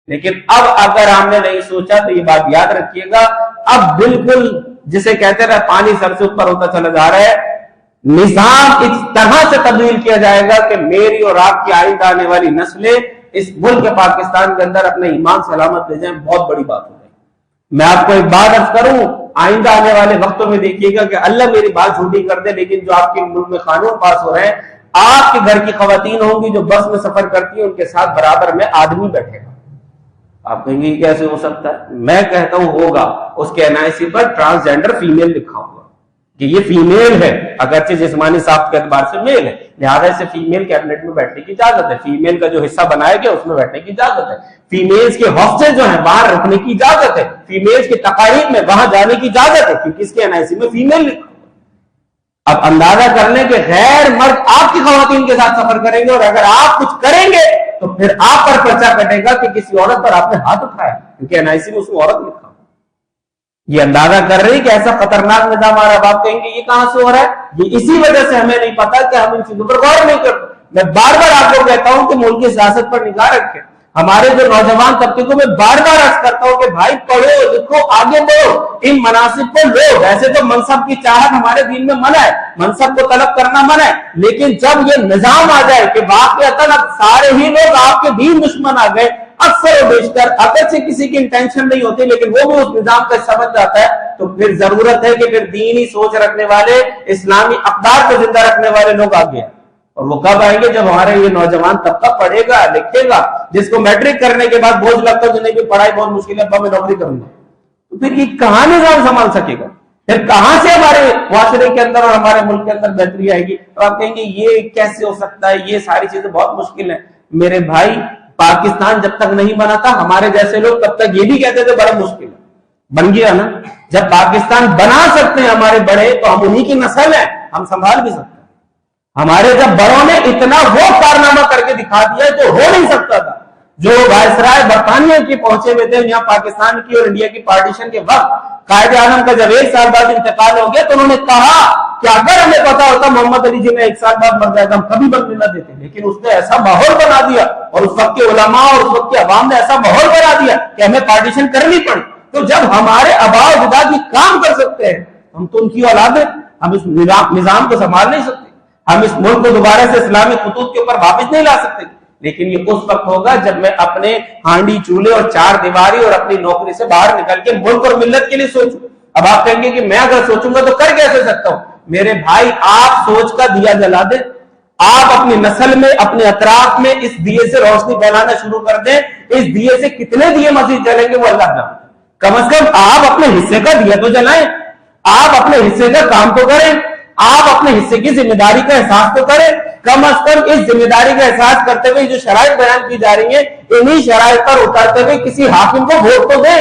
لیکن اب اگر ہم نے نہیں سوچا تو یہ بات یاد رکھیے گا، اب بالکل جسے کہتے رہے پانی سر سے اوپر ہوتا چلا جا رہا ہے، نظام اس طرح سے تبدیل کیا جائے گا کہ میری اور آپ کی آئندہ آنے والی نسلیں اس ملک پاکستان کے اندر اپنے ایمان سلامت لے جائیں، بہت بڑی بات ہو گئی۔ میں آپ کو ایک بات عرض کروں، آئندہ آنے والے وقتوں میں دیکھیے گا کہ اللہ میری بات جھوٹی کر دے، لیکن جو آپ کے ملک میں قانون پاس ہو رہے ہیں، آپ کے گھر کی خواتین ہوں گی جو بس میں سفر کرتی ہیں، ان کے ساتھ برابر میں آدمی بیٹھے گا۔ آپ کہیں گے یہ کیسے ہو سکتا ہے؟ میں کہتا ہوں ہوگا، اس کے NIC پر ٹرانسجینڈر فیمیل لکھا ہوگا کہ یہ فیمیل ہے، اگرچہ جسمانی ساخت کے اعتبار سے میل ہے، لہٰذا اسے فیمیل کیبنٹ میں بیٹھنے کی اجازت ہے، فیمیل کا جو حصہ بنایا گیا اس میں بیٹھنے کی اجازت ہے، فیمیلز کے ہاسٹل جو ہیں وہاں رکھنے کی اجازت ہے، فیمیلز کی تقاریب میں وہاں جانے کی اجازت ہے، کیونکہ اس کے NIC میں فیمیل لکھا ہوا۔ اب اندازہ کر لیں کہ غیر مرد آپ کی خواتین کے ساتھ سفر کریں گے، اور اگر آپ کچھ کریں گے تو پھر آپ پر پرچہ کٹے گا کہ کسی عورت پر آپ نے ہاتھ اٹھایا، کیونکہ NIC میں اس میں عورت لکھا ہوا۔ یہ اندازہ کر رہی کہ ایسا خطرناک نظام آ رہا ہے، آپ کہیں گے یہ کہاں سے ہو رہا ہے؟ یہ اسی وجہ سے ہمیں نہیں پتا کہ ہم ان چیزوں پر غور نہیں کرتے۔ میں بار بار آپ کو کہتا ہوں کہ ملک کی سیاست پر نگاہ رکھیں، ہمارے جو نوجوان طبقے کو میں بار بار عرض کرتا ہوں کہ بھائی پڑھو لکھو آگے بڑھو، ان مناصب کو لو۔ ویسے تو منصب کی چاہت ہمارے دین میں منع ہے، منصب کو طلب کرنا منع ہے، لیکن جب یہ نظام آ جائے کہ واقعتاً اب سارے ہی لوگ آپ کے دین دشمن آ گئے، اکثر و بیشتر اگرچہ کسی کی انٹینشن نہیں ہوتی لیکن وہ بھی اس نظام کا سمجھ جاتا ہے، تو پھر ضرورت ہے کہ پھر دینی سوچ رکھنے والے، اسلامی اقدار کو زندہ رکھنے والے لوگ آگے ہیں۔ اور وہ کب آئیں گے؟ جب ہمارے یہ نوجوان طبقہ پڑھے گا لکھے گا، جس کو میٹرک کرنے کے بعد بوجھ لگتا ہے کہ نہیں پڑھائی بہت مشکل ہے، میں نوکری کروں گا، تو پھر یہ کہاں نظام سنبھال سکے گا؟ پھر کہاں سے ہمارے معاشرے کے اندر اور ہمارے ملک کے اندر بہتری آئے گی؟ اور آپ کہیں گے یہ کیسے ہو سکتا ہے، یہ ساری چیزیں بہت مشکل ہیں۔ میرے بھائی، پاکستان جب تک نہیں بنا تھا ہمارے جیسے لوگ تب تک یہ بھی کہتے تھے بڑا مشکل ہے، بن گیا نا۔ جب پاکستان بنا سکتے ہیں ہمارے بڑے تو ہم انہی کی نسل ہیں، ہم سنبھال بھی سکتے ہیں۔ ہمارے جب بڑوں نے اتنا وہ کارنامہ کر کے دکھا دیا جو ہو نہیں سکتا تھا، جو وائسرائے برطانیہ کی پہنچے ہوئے تھے یہاں پاکستان کی اور انڈیا کی پارٹیشن کے وقت، قائد اعظم کا جب 1 سال بعد انتقال ہو گیا تو انہوں نے کہا کہ اگر ہمیں پتا ہوتا محمد علی جناح 1 سال بعد مر جائے گا ہم کبھی بندی نہ دیتے، لیکن اس نے ایسا ماحول بنا دیا اور اس وقت کے علماء اور اس وقت کے عوام نے ایسا ماحول بنا دیا کہ ہمیں پارٹیشن کرنی پڑی۔ تو جب ہمارے آباء و اجداد یہ کام کر سکتے ہیں، ہم تو ان کی اولاد ہیں، ہم اس نظام کو سنبھال نہیں سکتے، ہم اس ملک کو دوبارہ سے اسلامی خطوط کے اوپر واپس نہیں لا سکتے، لیکن یہ اس وقت ہوگا جب میں اپنے ہانڈی چولہے اور 4 دیواری اور اپنی نوکری سے باہر نکل کے ملک اور ملت کے لیے سوچوں۔ اب آپ کہیں گے کہ میں اگر سوچوں گا تو کر کیسے سکتا ہوں؟ میرے بھائی، آپ سوچ کا دیا جلا دیں، آپ اپنی نسل میں، اپنے اطراف میں اس دیے سے روشنی پھیلانا شروع کر دیں۔ اس دیے سے کتنے دیے مزید جلیں گے وہ اللہ جانتا ہے، کم از کم آپ اپنے حصے کا دیا تو جلائیں، آپ اپنے حصے کا کام تو کریں، آپ اپنے حصے کی ذمہ داری کا احساس تو کریں۔ کم از کم اس ذمہ داری کا احساس کرتے ہوئے جو شرائط بیان کی جا رہی ہیں انہی شرائط پر اترتے ہوئے کسی حاکم کو ووٹ تو دیں۔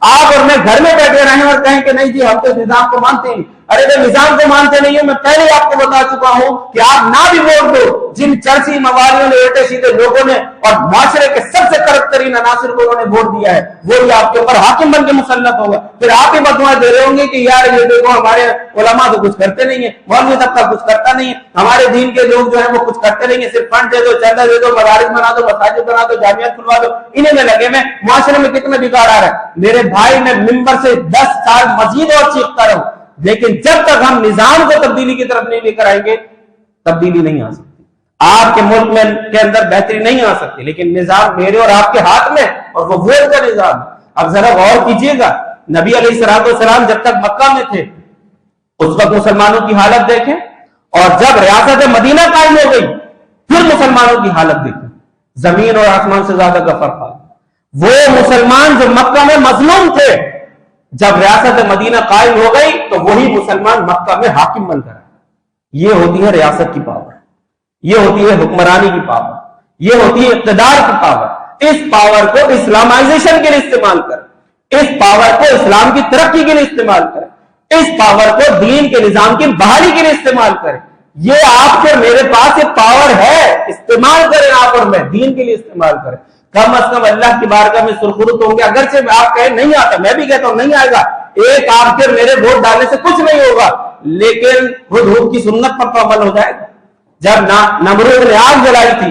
آپ اور میں گھر میں بیٹھے رہیں اور کہیں کہ نہیں جی ہم تو نظام کو مانتے ہیں، ارے میں نظام کو مانتے نہیں ہوں، میں پہلے آپ کو بتا چکا ہوں کہ آپ نہ بھی ووٹ دو، جن چرسی موالیوں نے، الٹے سیدھے لوگوں نے اور معاشرے کے سب سے کرپٹ ترین عناصر کو انہوں نے ووٹ دیا ہے، وہی آپ کے اوپر حاکم بن کے مسلط ہوگا۔ پھر آپ ہی بدعائیں دے رہے ہوں گے کہ یار یہ دیکھو ہمارے علماء تو کچھ کرتے نہیں ہیں، مولوی طبقہ کچھ کرتا نہیں ہے، ہمارے دین کے لوگ جو ہیں وہ کچھ کرتے نہیں ہیں، صرف فنڈ دے دو، چندہ دے دو، مدارس بنا دو، مساجد بنا دو، جامعات کھلوا دو، انہیں میں لگے میں معاشرے میں کتنا بگاڑ آ رہا ہے۔ میرے بھائی، میں ممبر سے 10 سال مزید اور چیختا رہوں، لیکن جب تک ہم نظام کو تبدیلی کی طرف نہیں لے کر آئیں گے تبدیلی نہیں آ سکتی۔ آپ کے ملک میں کے اندر بہتری نہیں آ سکتی، لیکن نظام میرے اور آپ کے ہاتھ میں، اور وہ ووٹ کا نظام۔ اب ذرا غور کیجئے گا، نبی علیہ الصلوۃ والسلام جب تک مکہ میں تھے اس وقت مسلمانوں کی حالت دیکھیں، اور جب ریاست مدینہ قائم ہو گئی پھر مسلمانوں کی حالت دیکھیں، زمین اور آسمان سے زیادہ کا فرق ہے۔ وہ مسلمان جو مکہ میں مظلوم تھے، جب ریاست مدینہ قائم ہو گئی تو وہی مسلمان مکہ میں حاکم بن کر۔ یہ ہوتی ہے ریاست کی پاور، یہ ہوتی ہے حکمرانی کی پاور، یہ ہوتی ہے اقتدار کی پاور۔ اس پاور کو اسلامائزیشن کے لیے استعمال کر، اس پاور کو اسلام کی ترقی کے لیے استعمال کر، اس پاور کو دین کے نظام کی بحالی کے لیے استعمال کریں۔ یہ آپ کے میرے پاس یہ پاور ہے، استعمال کریں، آپ اور میں دین کے لیے استعمال کریں۔ کم از کم اللہ کی بارگاہ میں سرخرو ہوں گے، اگرچہ آپ کہیں نہیں آتا، میں بھی کہتا ہوں نہیں آئے گا، ایک آپ کے میرے ووٹ ڈالنے سے کچھ نہیں ہوگا، لیکن ہدہد کی سنت پر تو عمل ہو جائے گا۔ جب نمرود نے آگ جلائی تھی